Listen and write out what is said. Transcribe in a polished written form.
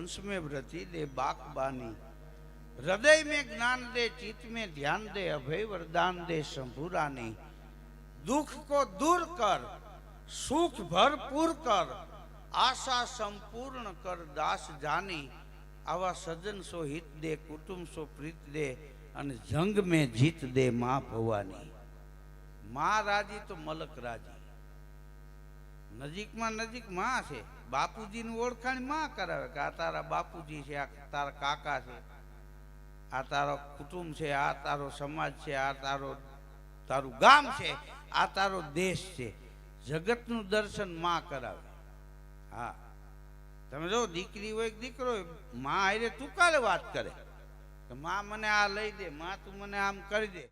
वंश में वृद्धि दे बाकबानी, हृदय में ज्ञान दे, चित्त में ध्यान दे, अभय वरदान दे शंभुरानी। दुख को दूर कर, सुख भरपूर कर, आशा संपूर्ण कर दास जानी। आवा सज्जन सो हित दे, कुटुंब सो प्रीत दे, अने जंग में जीत दे मां भवानी। मां राजी तो मलक राजी। नजीक में नजीक मां छे, बापूजी नी ओळखाण मां करावे के आ तारा बापूजी छे, आ तारा काका छे, आ तारो कुटुंब छे, आ तारो समाज छे, आ तारू गाम छे, आ तारो देश छे। जगतનું દર્શન માં કરાવે। હા, તમે જો દીકરી હોય દીકરો હોય, માં હારે તું કાલે વાત કરે કે માં મને આ લઈ દે, માં તું મને આમ કરી દે।